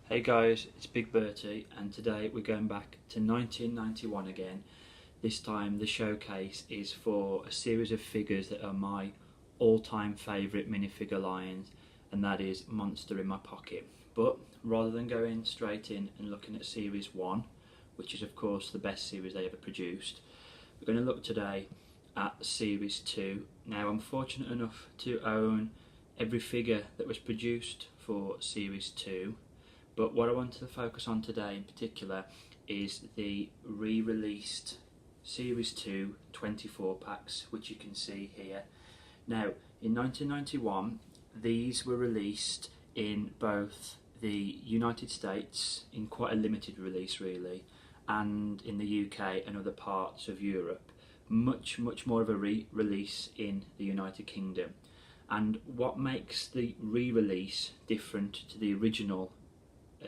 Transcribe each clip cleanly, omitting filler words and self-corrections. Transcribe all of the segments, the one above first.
Hey guys, it's Big Bertie and today we're going back to 1991 again. This time the showcase is for a series of figures that are my all-time favourite minifigure lines, and that is Monster in My Pocket. But rather than going straight in and looking at Series 1, which is of course the best series they ever produced, we're going to look today at Series 2. Now I'm fortunate enough to own every figure that was produced for Series 2. But what I want to focus on today in particular is the re-released Series 2 24 packs, which you can see here. Now, in 1991, these were released in both the United States, in quite a limited release really, and in the UK and other parts of Europe. Much more of a re-release in the United Kingdom. And what makes the re-release different to the original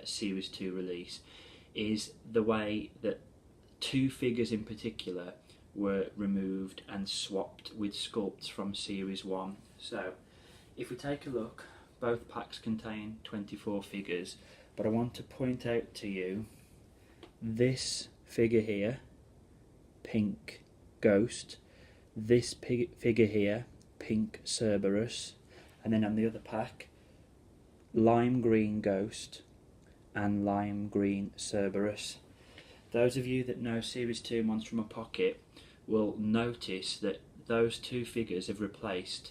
Series 2 release is the way that two figures in particular were removed and swapped with sculpts from Series 1. So if we take a look, both packs contain 24 figures, but I want to point out to you this figure here, Pink Ghost, this figure here, Pink Cerberus, and then on the other pack, Lime Green Ghost and Lime Green Cerberus. Those of you that know Series 2 Monster in My Pocket will notice that those two figures have replaced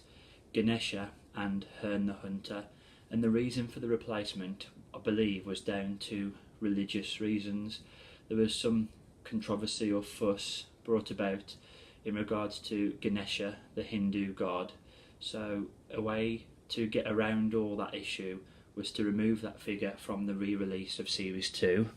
Ganesha and Herne the Hunter, and the reason for the replacement, I believe, was down to religious reasons. There was some controversy or fuss brought about in regards to Ganesha, the Hindu god, so a way to get around all that issue was to remove that figure from the re-release of Series 2.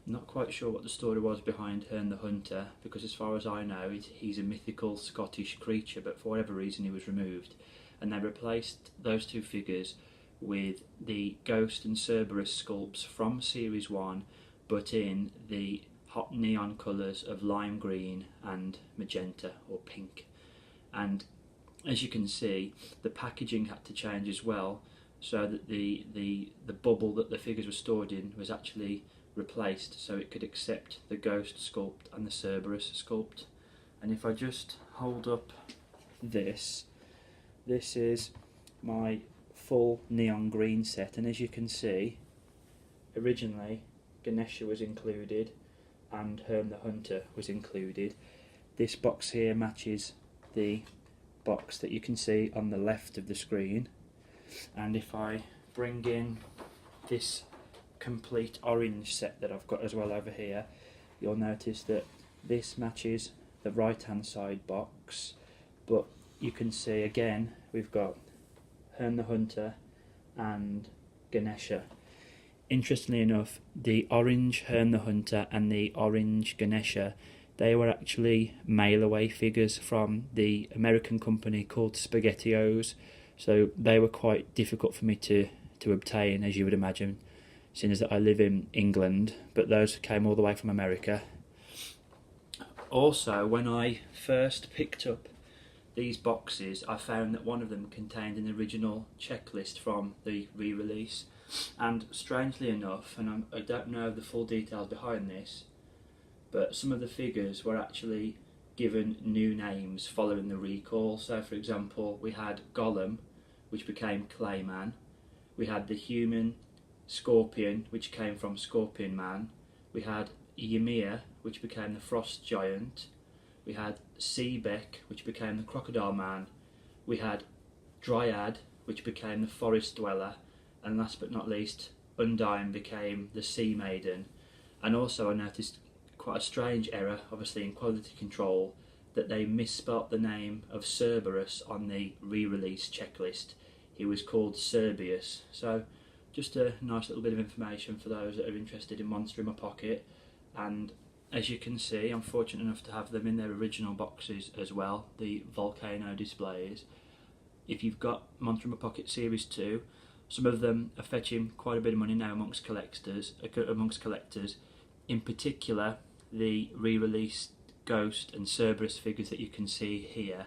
I'm not quite sure what the story was behind Herne the Hunter, because as far as I know he's a mythical Scottish creature, but for whatever reason he was removed, and they replaced those two figures with the Ghost and Cerberus sculpts from Series 1, but in the hot neon colours of lime green and magenta or pink. And as you can see, the packaging had to change as well, so that the bubble that the figures were stored in was actually replaced so it could accept the Ghost sculpt and the Cerberus sculpt. And if I just hold up this is my full neon green set, and as you can see, originally Ganesha was included and Herne the Hunter was included. This box here matches the box that you can see on the left of the screen. And if I bring in this complete orange set that I've got as well over here, you'll notice that this matches the right hand side box, but you can see again we've got Herne the Hunter and Ganesha. Interestingly enough, the orange Herne the Hunter and the orange Ganesha, they were actually mail-away figures from the American company called SpaghettiOs. So they were quite difficult for me to obtain, as you would imagine, seeing as that I live in England, but those came all the way from America. Also, when I first picked up these boxes, I found that one of them contained an original checklist from the re-release, and strangely enough, and I don't know the full details behind this, but some of the figures were actually given new names following the recall. So for example, we had Gollum, which became Clayman. We had the human Scorpion, which came from Scorpion Man. We had Ymir, which became the Frost Giant. We had Seebeck, which became the Crocodile Man. We had Dryad, which became the Forest Dweller. And last but not least, Undine became the Sea Maiden. And also I noticed quite a strange error, obviously in quality control, that they misspelt the name of Cerberus on the re-release checklist. He was called Cerberus. So just a nice little bit of information for those that are interested in Monster in My Pocket. And as you can see, I'm fortunate enough to have them in their original boxes as well, the Volcano displays. If you've got Monster in My Pocket Series 2, some of them are fetching quite a bit of money now amongst collectors. In particular, the re-released Ghost and Cerberus figures that you can see here,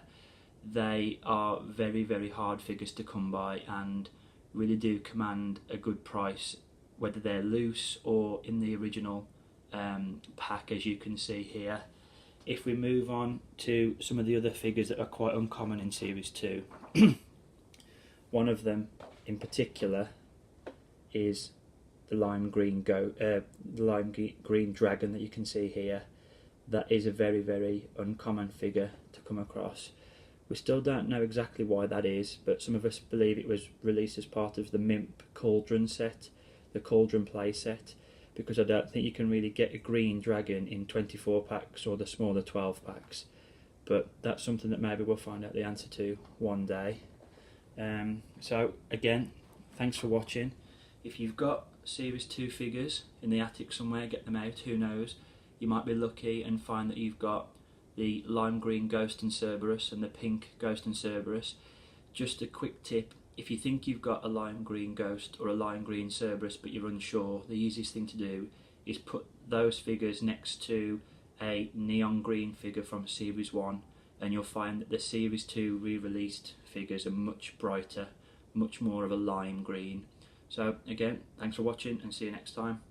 they are very hard figures to come by and really do command a good price whether they're loose or in the original pack, as you can see here. If we move on to some of the other figures that are quite uncommon in Series 2, one of them in particular is the lime green dragon that you can see here. That is a very, very uncommon figure to come across. We still don't know exactly why that is, but some of us believe it was released as part of the MIMP Cauldron set, the Cauldron play set, because I don't think you can really get a green dragon in 24 packs or the smaller 12 packs. But that's something that maybe we'll find out the answer to one day. So again, thanks for watching. If you've got Series 2 figures in the attic somewhere, get them out, who knows. You might be lucky and find that you've got the lime green Ghost and Cerberus and the pink Ghost and Cerberus. Just a quick tip, if you think you've got a lime green Ghost or a lime green Cerberus but you're unsure, the easiest thing to do is put those figures next to a neon green figure from Series 1, and you'll find that the Series 2 re-released figures are much brighter, much more of a lime green. So again, thanks for watching and see you next time.